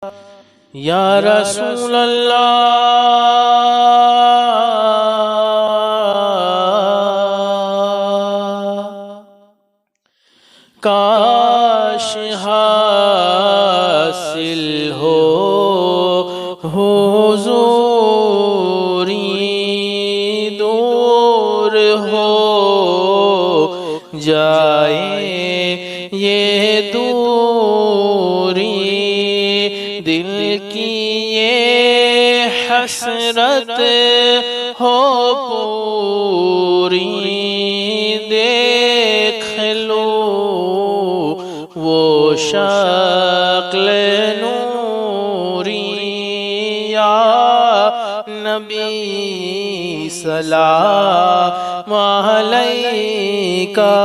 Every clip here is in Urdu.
یا رسول اللہ کاش حاصل ہو حضوری، دور ہو جائے یہ دوری، دل کی یہ حسرت ہو پوری، دیکھ لو وہ شکل نوری، یا نبی سلام علیکہ۔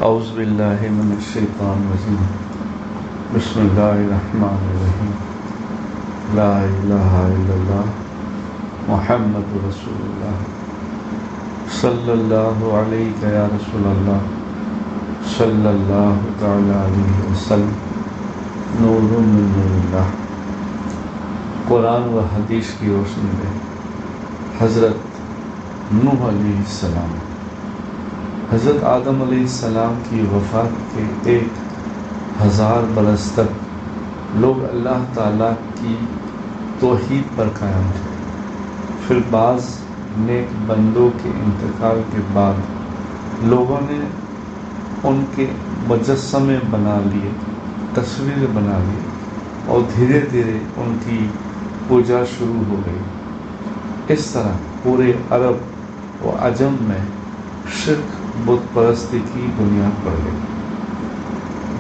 اعوذ باللہ من الشیطان الرجیم، بسم اللہ الرحمن الرحیم، لا الہ الا اللہ محمد رسول اللہ، صلی اللہ علیہ یا رسول اللہ، صلی اللہ تعالی علیہ وسلم، نور من نور اللہ۔ قرآن و حدیث کی روشنی میں حضرت نوح علیہ السلام، حضرت آدم علیہ السلام کی وفات کے 1000 برس تک لوگ اللہ تعالیٰ کی توحید پر قائم تھے۔ پھر بعض نیک بندوں کے انتقال کے بعد لوگوں نے ان کے مجسمے بنا لیے، تصویریں بنا لی، اور دھیرے دھیرے ان کی پوجا شروع ہو گئی۔ اس طرح پورے عرب و عجم میں شرک، بت پرستی کی بنیاد پڑ گئی۔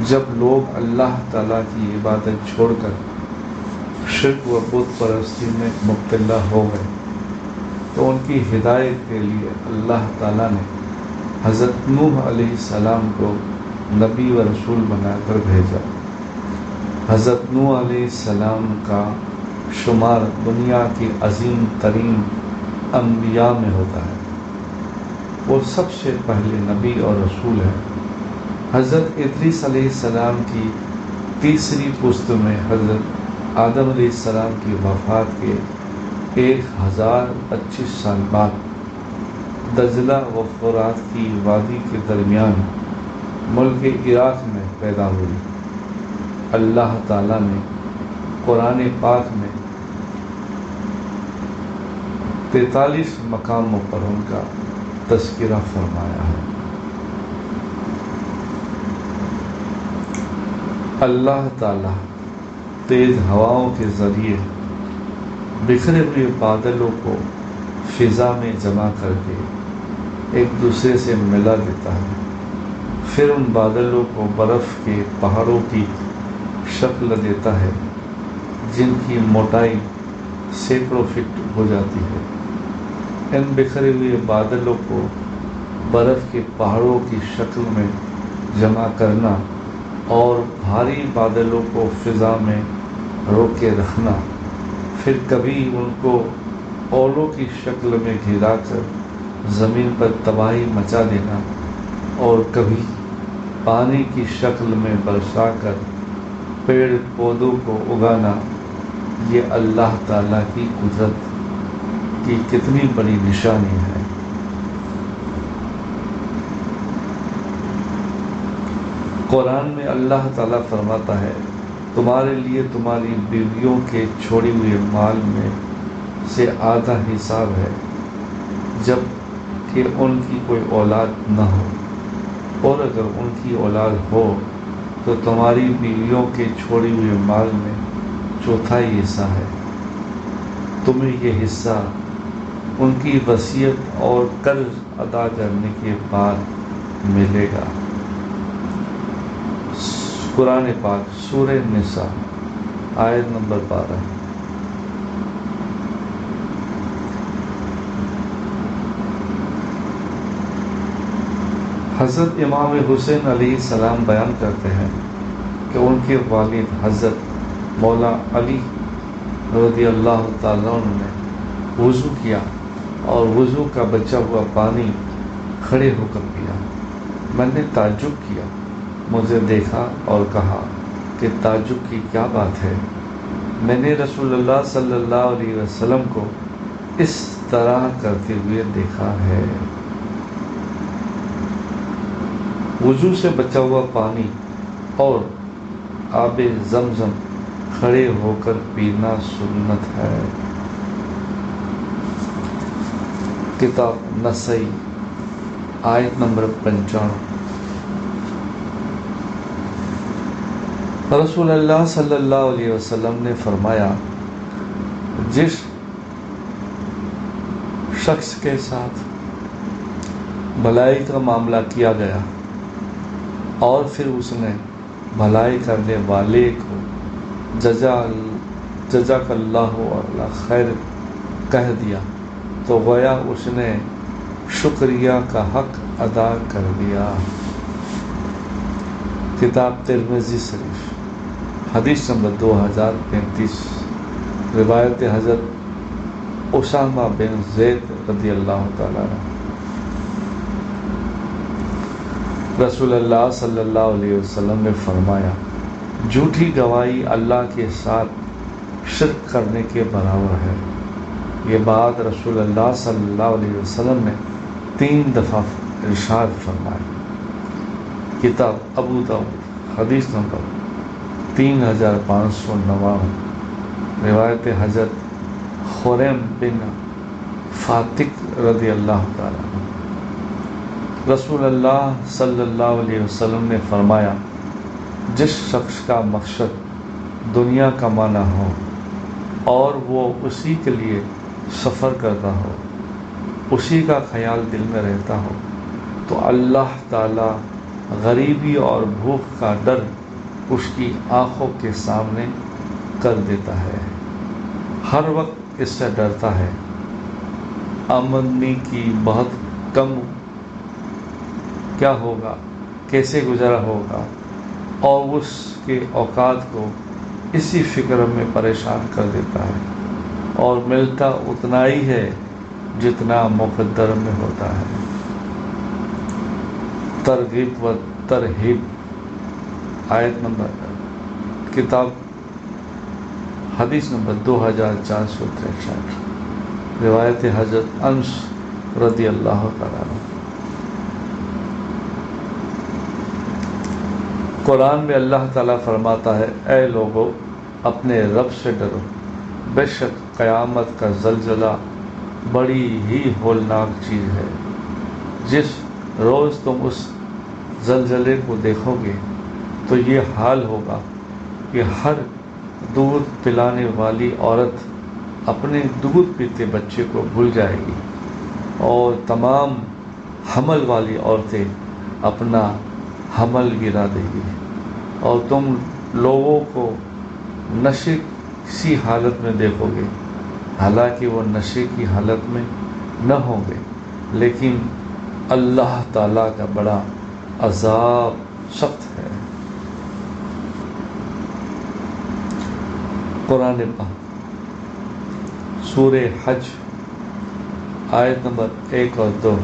جب لوگ اللہ تعالیٰ کی عبادت چھوڑ کر شرک و بت پرستی میں مبتلا ہو گئے تو ان کی ہدایت کے لیے اللہ تعالیٰ نے حضرت نوح علیہ السلام کو نبی و رسول بنا کر بھیجا۔ حضرت نوح علیہ السلام کا شمار دنیا کی عظیم ترین انبیاء میں ہوتا ہے۔ وہ سب سے پہلے نبی اور رسول ہیں۔ حضرت ادریس علیہ السلام کی تیسری پشت میں حضرت آدم علیہ السلام کی وفات کے 1025 سال بعد دجلہ و فرات کی وادی کے درمیان ملک عراق میں پیدا ہوئی۔ اللہ تعالیٰ نے قرآن پاک میں 43 مقاموں پر ان کا تذکرہ فرمایا ہے۔ اللہ تعالیٰ تیز ہواؤں کے ذریعے بکھرے ہوئے بادلوں کو فضا میں جمع کر کے ایک دوسرے سے ملا دیتا ہے، پھر ان بادلوں کو برف کے پہاڑوں کی شکل دیتا ہے جن کی موٹائی سینکڑوں فٹ ہو جاتی ہے۔ ان بکھرے ہوئے بادلوں کو برف کے پہاڑوں کی شکل میں جمع کرنا اور بھاری بادلوں کو فضا میں روک کے رکھنا، پھر کبھی ان کو اولوں کی شکل میں گھرا کر زمین پر تباہی مچا دینا اور کبھی پانی کی شکل میں برسا کر پیڑ پودوں کو اگانا، یہ اللہ تعالیٰ کی قدرت کی کتنی بڑی نشانی ہے۔ قرآن میں اللہ تعالیٰ فرماتا ہے، تمہارے لیے تمہاری بیویوں کے چھوڑی ہوئے مال میں سے آدھا حساب ہے جب کہ ان کی کوئی اولاد نہ ہو، اور اگر ان کی اولاد ہو تو تمہاری بیویوں کے چھوڑی ہوئے مال میں چوتھائی حصہ ہے۔ تمہیں یہ حصہ ان کی وصیت اور قرض ادا کرنے کے بعد ملے گا۔ قرآن پاک سورہ نساء آیت نمبر 12۔ حضرت امام حسین علیہ السلام بیان کرتے ہیں کہ ان کے والد حضرت مولا علی رضی اللہ تعالیٰ عنہ نے وضو کیا اور وضو کا بچا ہوا پانی کھڑے ہو کر پیا۔ میں نے تعجب کیا، مجھے دیکھا اور کہا کہ تعجب کی کیا بات ہے؟ میں نے رسول اللہ صلی اللہ علیہ وسلم کو اس طرح کرتے ہوئے دیکھا ہے۔ وضو سے بچا ہوا پانی اور آب زمزم کھڑے ہو کر پینا سنت ہے۔ کتاب نسائی آیت نمبر 95۔ رسول اللہ صلی اللہ علیہ وسلم نے فرمایا، جس شخص کے ساتھ بھلائی کا معاملہ کیا گیا اور پھر اس نے بھلائی کرنے والے کو جزاک اللہ خیر کہہ دیا تو گویا اس نے شکریہ کا حق ادا کر دیا۔ کتاب ترمذی شریف حدیث نمبر 2035، روایت حضرت اسامہ بن زید رضی اللہ تعالیٰ عنہ۔ رسول اللہ صلی اللہ علیہ وسلم نے فرمایا، جھوٹی گواہی اللہ کے ساتھ شرک کرنے کے برابر ہے۔ یہ بات رسول اللہ صلی اللہ علیہ وسلم نے 3 دفعہ ارشاد فرمائی۔ کتاب ابو داؤد حدیث نمبر 3599، روایت حضرت خریم بن فاتق رضی اللہ تعالیٰ عنہ۔ رسول اللہ صلی اللہ علیہ وسلم نے فرمایا، جس شخص کا مقصد دنیا کمانا ہو اور وہ اسی کے لیے سفر کرتا ہو، اسی کا خیال دل میں رہتا ہو، تو اللہ تعالی غریبی اور بھوک کا ڈر اس کی آنکھوں کے سامنے کر دیتا ہے، ہر وقت اس سے ڈرتا ہے۔ آمدنی کی بہت کم کیا ہوگا، کیسے گزرا ہوگا، اور اس کے اوقات کو اسی فکر میں پریشان کر دیتا ہے، اور ملتا اتنا ہی ہے جتنا مقدر میں ہوتا ہے۔ ترغیب و ترہیب آیت نمبر کتاب حدیث نمبر 2463، روایت حضرت انس رضی اللہ تعالیٰ عنہ۔ قرآن میں اللہ تعالیٰ فرماتا ہے، اے لوگو اپنے رب سے ڈرو، بے شک قیامت کا زلزلہ بڑی ہی ہولناک چیز ہے۔ جس روز تم اس زلزلے کو دیکھو گے تو یہ حال ہوگا کہ ہر دودھ پلانے والی عورت اپنے دودھ پیتے بچے کو بھول جائے گی، اور تمام حمل والی عورتیں اپنا حمل گرا دے گی، اور تم لوگوں کو نشے سی حالت میں دیکھو گے، حالانکہ وہ نشے کی حالت میں نہ ہوں گے، لیکن اللہ تعالیٰ کا بڑا عذاب سخت ہے۔ قرآن پاک سورہ حج آیت نمبر 1 اور 2۔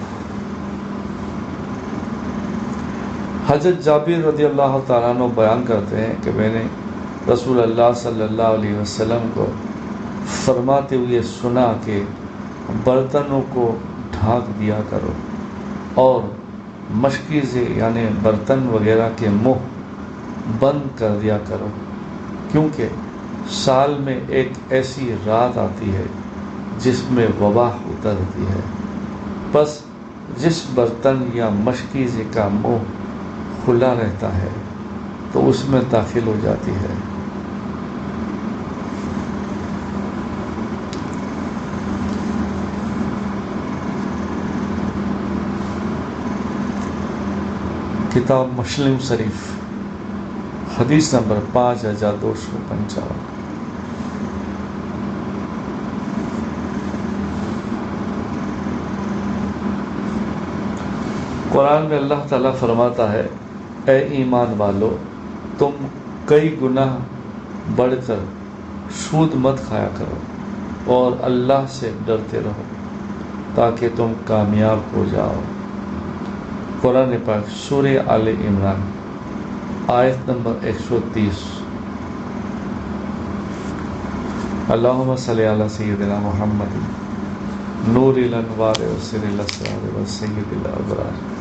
حضرت جابر رضی اللہ تعالیٰ عنہ بیان کرتے ہیں کہ میں نے رسول اللہ صلی اللہ علیہ وسلم کو فرماتے ہوئے سنا کہ برتنوں کو ڈھانک دیا کرو اور مشکیزیں یعنی برتن وغیرہ کے منہ بند کر دیا کرو، کیونکہ سال میں ایک ایسی رات آتی ہے جس میں وبا اترتی ہے، بس جس برتن یا مشکیزے کا منہ کھلا رہتا ہے تو اس میں داخل ہو جاتی ہے۔ کتاب مسلم شریف حدیث نمبر 5255۔ قرآن میں اللہ تعالیٰ فرماتا ہے، اے ایمان والو، تم کئی گناہ بڑھ کر سود مت کھایا کرو اور اللہ سے ڈرتے رہو تاکہ تم کامیاب ہو جاؤ۔ قرآن پاک سورہ آل عمران آیت نمبر 130۔ اللہم صلی علی سیدنا محمد نور الانوار و سر الاسرار و سید الابرار